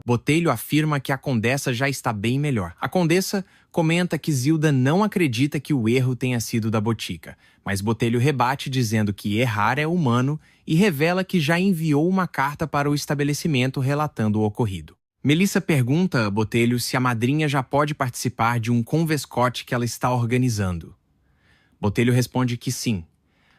Botelho afirma que a Condessa já está bem melhor. A Condessa comenta que Zilda não acredita que o erro tenha sido da Botica, mas Botelho rebate dizendo que errar é humano e revela que já enviou uma carta para o estabelecimento relatando o ocorrido. Melissa pergunta a Botelho se a madrinha já pode participar de um convescote que ela está organizando. Botelho responde que sim.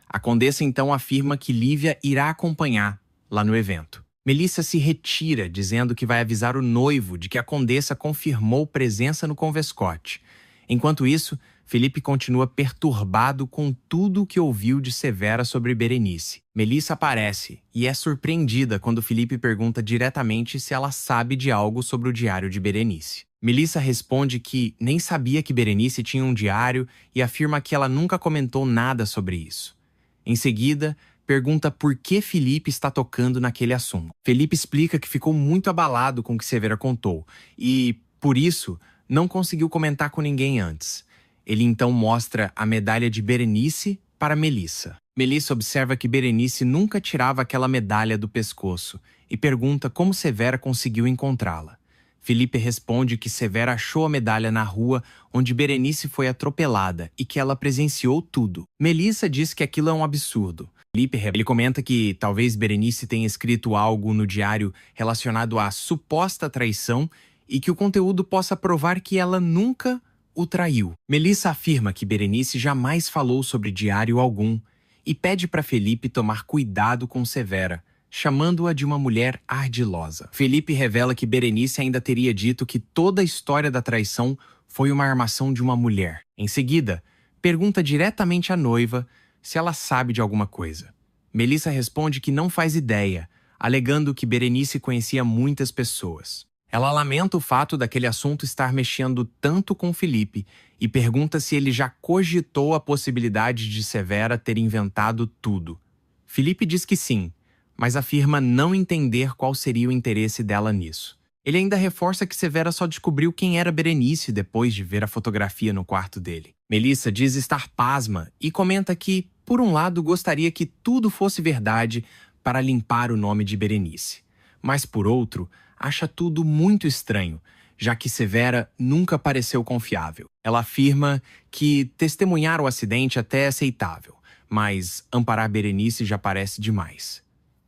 A Condessa então afirma que Lívia irá acompanhar lá no evento. Melissa se retira, dizendo que vai avisar o noivo de que a Condessa confirmou presença no convescote. Enquanto isso, Felipe continua perturbado com tudo o que ouviu de Severa sobre Berenice. Melissa aparece e é surpreendida quando Felipe pergunta diretamente se ela sabe de algo sobre o diário de Berenice. Melissa responde que nem sabia que Berenice tinha um diário e afirma que ela nunca comentou nada sobre isso. Em seguida, pergunta por que Felipe está tocando naquele assunto. Felipe explica que ficou muito abalado com o que Severa contou e, por isso, não conseguiu comentar com ninguém antes. Ele então mostra a medalha de Berenice para Melissa. Melissa observa que Berenice nunca tirava aquela medalha do pescoço e pergunta como Severa conseguiu encontrá-la. Felipe responde que Severa achou a medalha na rua onde Berenice foi atropelada e que ela presenciou tudo. Melissa diz que aquilo é um absurdo. Felipe comenta que talvez Berenice tenha escrito algo no diário relacionado à suposta traição e que o conteúdo possa provar que ela nunca o traiu. Melissa afirma que Berenice jamais falou sobre diário algum e pede para Felipe tomar cuidado com Severa, chamando-a de uma mulher ardilosa. Felipe revela que Berenice ainda teria dito que toda a história da traição foi uma armação de uma mulher. Em seguida, pergunta diretamente à noiva se ela sabe de alguma coisa. Melissa responde que não faz ideia, alegando que Berenice conhecia muitas pessoas. Ela lamenta o fato daquele assunto estar mexendo tanto com Felipe e pergunta se ele já cogitou a possibilidade de Severa ter inventado tudo. Felipe diz que sim, mas afirma não entender qual seria o interesse dela nisso. Ele ainda reforça que Severa só descobriu quem era Berenice depois de ver a fotografia no quarto dele. Melissa diz estar pasma e comenta que, por um lado, gostaria que tudo fosse verdade para limpar o nome de Berenice. Mas, por outro, acha tudo muito estranho, já que Severa nunca pareceu confiável. Ela afirma que testemunhar o acidente até é aceitável, mas amparar Berenice já parece demais.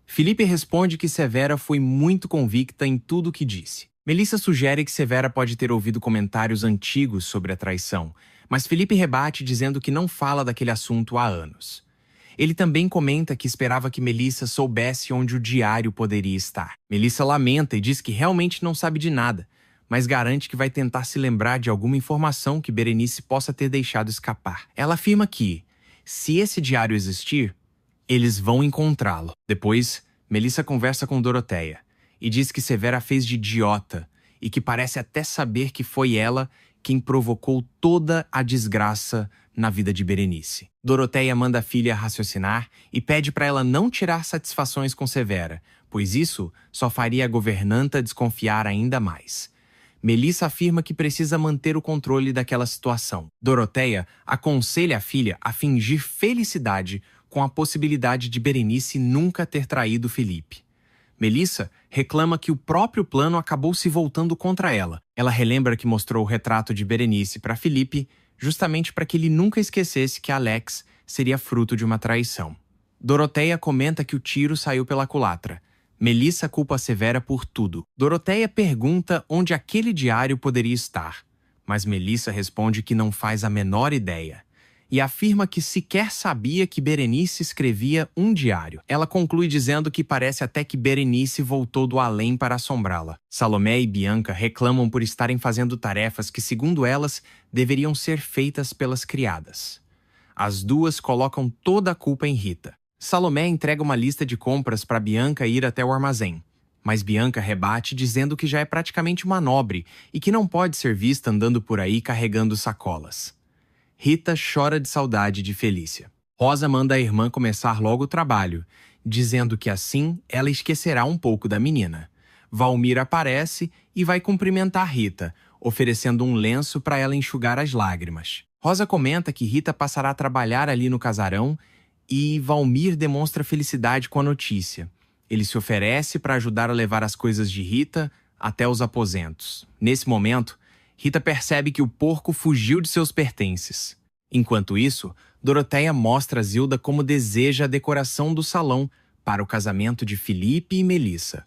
Felipe responde que Severa foi muito convicta em tudo o que disse. Melissa sugere que Severa pode ter ouvido comentários antigos sobre a traição, mas Felipe rebate dizendo que não fala daquele assunto há anos. Ele também comenta que esperava que Melissa soubesse onde o diário poderia estar. Melissa lamenta e diz que realmente não sabe de nada, mas garante que vai tentar se lembrar de alguma informação que Berenice possa ter deixado escapar. Ela afirma que, se esse diário existir, eles vão encontrá-lo. Depois, Melissa conversa com Doroteia e diz que Severa fez de idiota e que parece até saber que foi ela quem provocou toda a desgraça na vida de Berenice. Doroteia manda a filha raciocinar e pede para ela não tirar satisfações com Severa, pois isso só faria a governanta desconfiar ainda mais. Melissa afirma que precisa manter o controle daquela situação. Doroteia aconselha a filha a fingir felicidade com a possibilidade de Berenice nunca ter traído Felipe. Melissa reclama que o próprio plano acabou se voltando contra ela. Ela relembra que mostrou o retrato de Berenice para Felipe justamente para que ele nunca esquecesse que Alex seria fruto de uma traição. Doroteia comenta que o tiro saiu pela culatra. Melissa culpa Severa por tudo. Doroteia pergunta onde aquele diário poderia estar, mas Melissa responde que não faz a menor ideia e afirma que sequer sabia que Berenice escrevia um diário. Ela conclui dizendo que parece até que Berenice voltou do além para assombrá-la. Salomé e Bianca reclamam por estarem fazendo tarefas que, segundo elas, deveriam ser feitas pelas criadas. As duas colocam toda a culpa em Rita. Salomé entrega uma lista de compras para Bianca ir até o armazém, mas Bianca rebate dizendo que já é praticamente uma nobre e que não pode ser vista andando por aí carregando sacolas. Rita chora de saudade de Felícia. Rosa manda a irmã começar logo o trabalho, dizendo que assim ela esquecerá um pouco da menina. Valmir aparece e vai cumprimentar Rita, oferecendo um lenço para ela enxugar as lágrimas. Rosa comenta que Rita passará a trabalhar ali no casarão e Valmir demonstra felicidade com a notícia. Ele se oferece para ajudar a levar as coisas de Rita até os aposentos. Nesse momento, Rita percebe que o porco fugiu de seus pertences. Enquanto isso, Doroteia mostra a Zilda como deseja a decoração do salão para o casamento de Felipe e Melissa.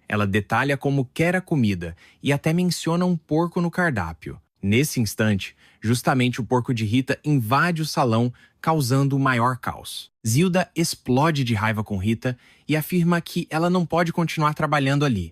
Ela detalha como quer a comida e até menciona um porco no cardápio. Nesse instante, justamente o porco de Rita invade o salão, causando o maior caos. Zilda explode de raiva com Rita e afirma que ela não pode continuar trabalhando ali.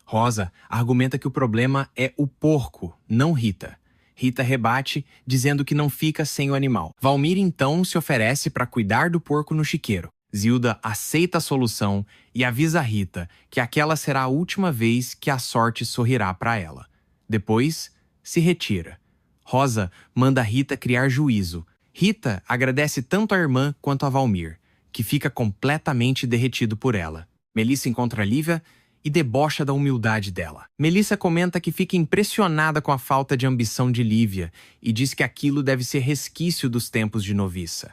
Rosa argumenta que o problema é o porco, não Rita. Rita rebate, dizendo que não fica sem o animal. Valmir então se oferece para cuidar do porco no chiqueiro. Zilda aceita a solução e avisa Rita que aquela será a última vez que a sorte sorrirá para ela. Depois, se retira. Rosa manda Rita criar juízo. Rita agradece tanto a irmã quanto a Valmir, que fica completamente derretido por ela. Melissa encontra Lívia e debocha da humildade dela. Melissa comenta que fica impressionada com a falta de ambição de Lívia e diz que aquilo deve ser resquício dos tempos de noviça.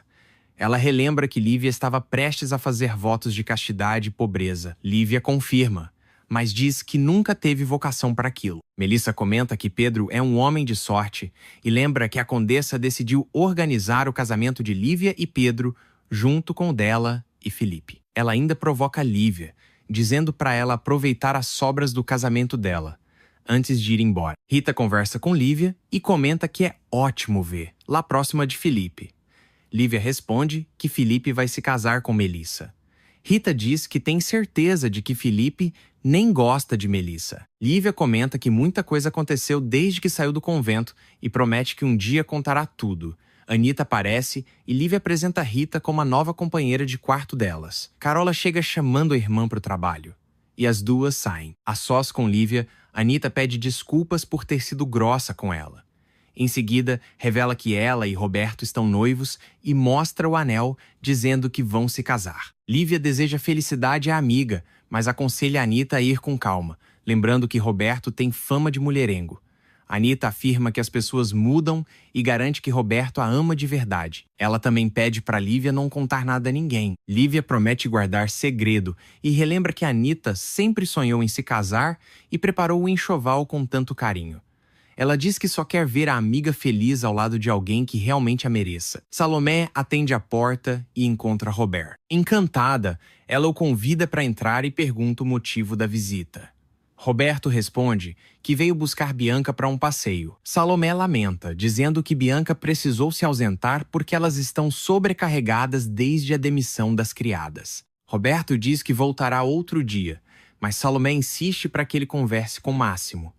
Ela relembra que Lívia estava prestes a fazer votos de castidade e pobreza. Lívia confirma, mas diz que nunca teve vocação para aquilo. Melissa comenta que Pedro é um homem de sorte e lembra que a condessa decidiu organizar o casamento de Lívia e Pedro junto com o dela e Felipe. Ela ainda provoca Lívia, dizendo para ela aproveitar as sobras do casamento dela, antes de ir embora. Rita conversa com Lívia e comenta que é ótimo ver, lá próxima de Felipe. Lívia responde que Felipe vai se casar com Melissa. Rita diz que tem certeza de que Felipe nem gosta de Melissa. Lívia comenta que muita coisa aconteceu desde que saiu do convento e promete que um dia contará tudo. Anita aparece e Lívia apresenta Rita como a nova companheira de quarto delas. Carola chega chamando a irmã para o trabalho. E as duas saem. A sós com Lívia, Anita pede desculpas por ter sido grossa com ela. Em seguida, revela que ela e Roberto estão noivos e mostra o anel, dizendo que vão se casar. Lívia deseja felicidade à amiga, mas aconselha Anita a ir com calma, lembrando que Roberto tem fama de mulherengo. Anita afirma que as pessoas mudam e garante que Roberto a ama de verdade. Ela também pede para Lívia não contar nada a ninguém. Lívia promete guardar segredo e relembra que Anita sempre sonhou em se casar e preparou o enxoval com tanto carinho. Ela diz que só quer ver a amiga feliz ao lado de alguém que realmente a mereça. Salomé atende a porta e encontra Robert. Encantada, ela o convida para entrar e pergunta o motivo da visita. Roberto responde que veio buscar Bianca para um passeio. Salomé lamenta, dizendo que Bianca precisou se ausentar porque elas estão sobrecarregadas desde a demissão das criadas. Roberto diz que voltará outro dia, mas Salomé insiste para que ele converse com Máximo.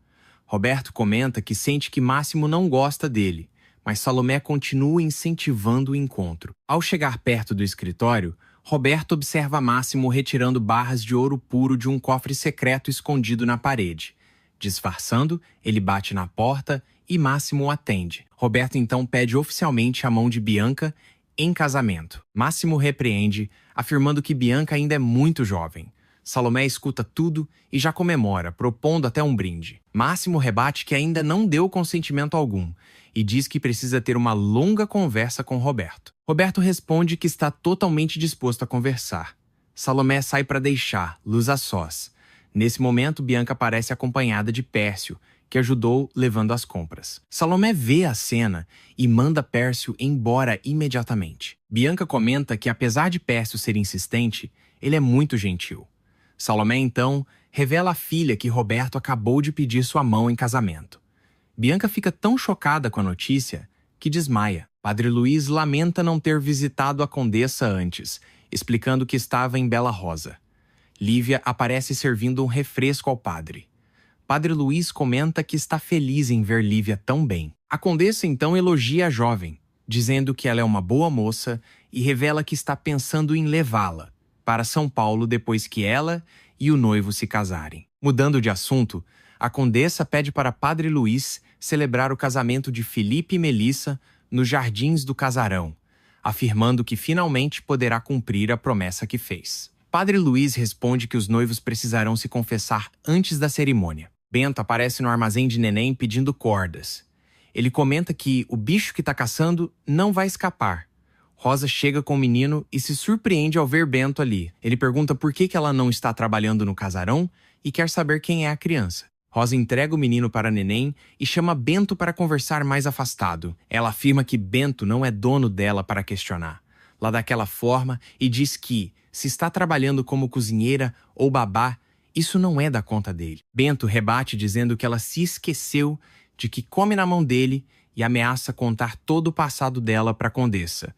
Roberto comenta que sente que Máximo não gosta dele, mas Salomé continua incentivando o encontro. Ao chegar perto do escritório, Roberto observa Máximo retirando barras de ouro puro de um cofre secreto escondido na parede. Disfarçando, ele bate na porta e Máximo o atende. Roberto então pede oficialmente a mão de Bianca em casamento. Máximo repreende, afirmando que Bianca ainda é muito jovem. Salomé escuta tudo e já comemora, propondo até um brinde. Máximo rebate que ainda não deu consentimento algum e diz que precisa ter uma longa conversa com Roberto. Roberto responde que está totalmente disposto a conversar. Salomé sai para deixar, luz a sós. Nesse momento, Bianca aparece acompanhada de Pércio, que ajudou levando as compras. Salomé vê a cena e manda Pércio embora imediatamente. Bianca comenta que, apesar de Pércio ser insistente, ele é muito gentil. Salomé, então, revela à filha que Roberto acabou de pedir sua mão em casamento. Bianca fica tão chocada com a notícia que desmaia. Padre Luiz lamenta não ter visitado a condessa antes, explicando que estava em Bela Rosa. Lívia aparece servindo um refresco ao padre. Padre Luiz comenta que está feliz em ver Lívia tão bem. A condessa então elogia a jovem, dizendo que ela é uma boa moça e revela que está pensando em levá-la para São Paulo depois que ela e o noivo se casarem. Mudando de assunto, a condessa pede para Padre Luiz celebrar o casamento de Felipe e Melissa nos jardins do casarão, afirmando que finalmente poderá cumprir a promessa que fez. Padre Luiz responde que os noivos precisarão se confessar antes da cerimônia. Bento aparece no armazém de Neném pedindo cordas. Ele comenta que o bicho que está caçando não vai escapar. Rosa chega com o menino e se surpreende ao ver Bento ali. Ele pergunta por que ela não está trabalhando no casarão e quer saber quem é a criança. Rosa entrega o menino para Neném e chama Bento para conversar mais afastado. Ela afirma que Bento não é dono dela para questionar. Lá daquela forma e diz que, se está trabalhando como cozinheira ou babá, isso não é da conta dele. Bento rebate dizendo que ela se esqueceu de que come na mão dele e ameaça contar todo o passado dela para a Condessa.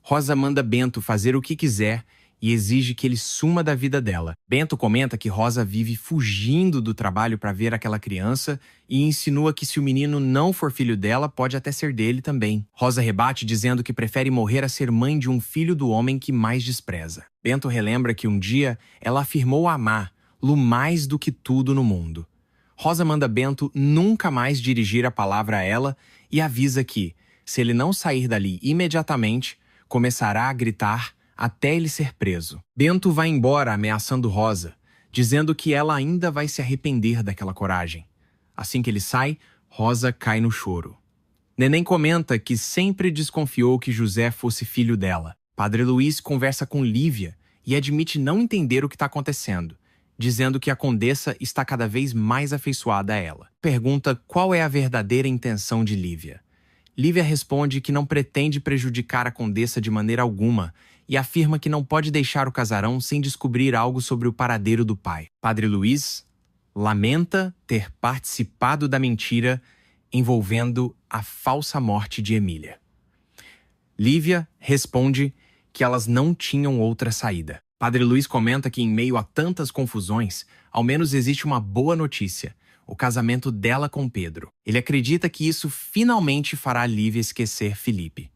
Rosa manda Bento fazer o que quiser e exige que ele suma da vida dela. Bento comenta que Rosa vive fugindo do trabalho para ver aquela criança e insinua que se o menino não for filho dela, pode até ser dele também. Rosa rebate dizendo que prefere morrer a ser mãe de um filho do homem que mais despreza. Bento relembra que um dia ela afirmou amá-lo mais do que tudo no mundo. Rosa manda Bento nunca mais dirigir a palavra a ela e avisa que, se ele não sair dali imediatamente, começará a gritar até ele ser preso. Bento vai embora ameaçando Rosa, dizendo que ela ainda vai se arrepender daquela coragem. Assim que ele sai, Rosa cai no choro. Neném comenta que sempre desconfiou que José fosse filho dela. Padre Luiz conversa com Lívia e admite não entender o que está acontecendo, dizendo que a Condessa está cada vez mais afeiçoada a ela. Pergunta qual é a verdadeira intenção de Lívia. Lívia responde que não pretende prejudicar a Condessa de maneira alguma e afirma que não pode deixar o casarão sem descobrir algo sobre o paradeiro do pai. Padre Luiz lamenta ter participado da mentira envolvendo a falsa morte de Emília. Lívia responde que elas não tinham outra saída. Padre Luiz comenta que, em meio a tantas confusões, ao menos existe uma boa notícia: o casamento dela com Pedro. Ele acredita que isso finalmente fará Lívia esquecer Felipe.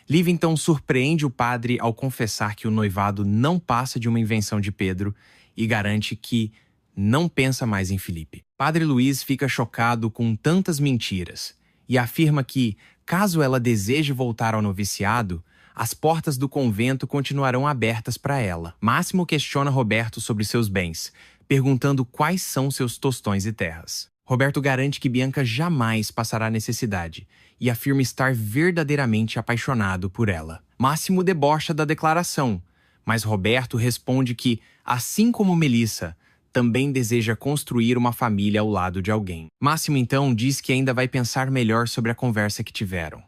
Lívia então surpreende o padre ao confessar que o noivado não passa de uma invenção de Pedro e garante que não pensa mais em Felipe. Padre Luiz fica chocado com tantas mentiras e afirma que, caso ela deseje voltar ao noviciado, as portas do convento continuarão abertas para ela. Máximo questiona Roberto sobre seus bens, perguntando quais são seus tostões e terras. Roberto garante que Bianca jamais passará necessidade e afirma estar verdadeiramente apaixonado por ela. Máximo debocha da declaração, mas Roberto responde que, assim como Melissa, também deseja construir uma família ao lado de alguém. Máximo então diz que ainda vai pensar melhor sobre a conversa que tiveram.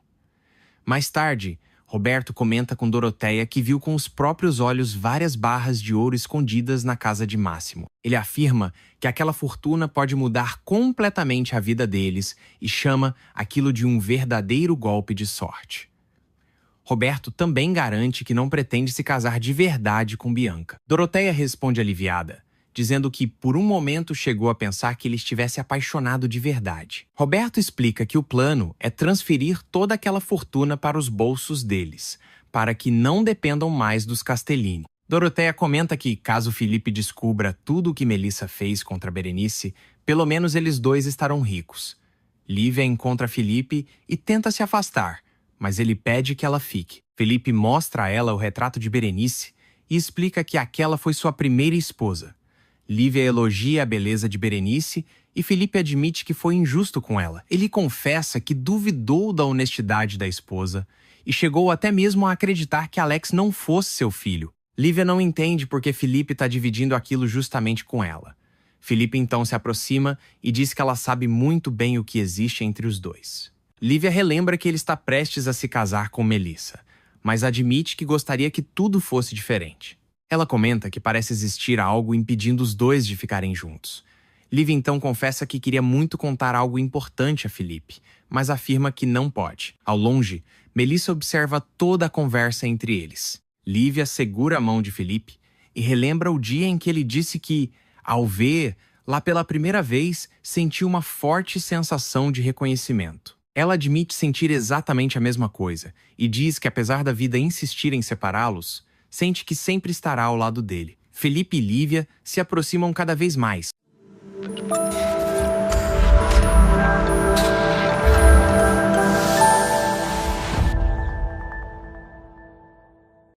Mais tarde, Roberto comenta com Doroteia que viu com os próprios olhos várias barras de ouro escondidas na casa de Máximo. Ele afirma que aquela fortuna pode mudar completamente a vida deles e chama aquilo de um verdadeiro golpe de sorte. Roberto também garante que não pretende se casar de verdade com Bianca. Doroteia responde aliviada, dizendo que por um momento chegou a pensar que ele estivesse apaixonado de verdade. Roberto explica que o plano é transferir toda aquela fortuna para os bolsos deles, para que não dependam mais dos Castellini. Doroteia comenta que, caso Felipe descubra tudo o que Melissa fez contra Berenice, pelo menos eles dois estarão ricos. Lívia encontra Felipe e tenta se afastar, mas ele pede que ela fique. Felipe mostra a ela o retrato de Berenice e explica que aquela foi sua primeira esposa. Lívia elogia a beleza de Berenice e Felipe admite que foi injusto com ela. Ele confessa que duvidou da honestidade da esposa e chegou até mesmo a acreditar que Alex não fosse seu filho. Lívia não entende porque Felipe está dividindo aquilo justamente com ela. Felipe então se aproxima e diz que ela sabe muito bem o que existe entre os dois. Lívia relembra que ele está prestes a se casar com Melissa, mas admite que gostaria que tudo fosse diferente. Ela comenta que parece existir algo impedindo os dois de ficarem juntos. Lívia então confessa que queria muito contar algo importante a Felipe, mas afirma que não pode. Ao longe, Melissa observa toda a conversa entre eles. Lívia segura a mão de Felipe e relembra o dia em que ele disse que, ao ver, lá pela primeira vez, sentiu uma forte sensação de reconhecimento. Ela admite sentir exatamente a mesma coisa e diz que, apesar da vida insistir em separá-los, sente que sempre estará ao lado dele. Felipe e Lívia se aproximam cada vez mais,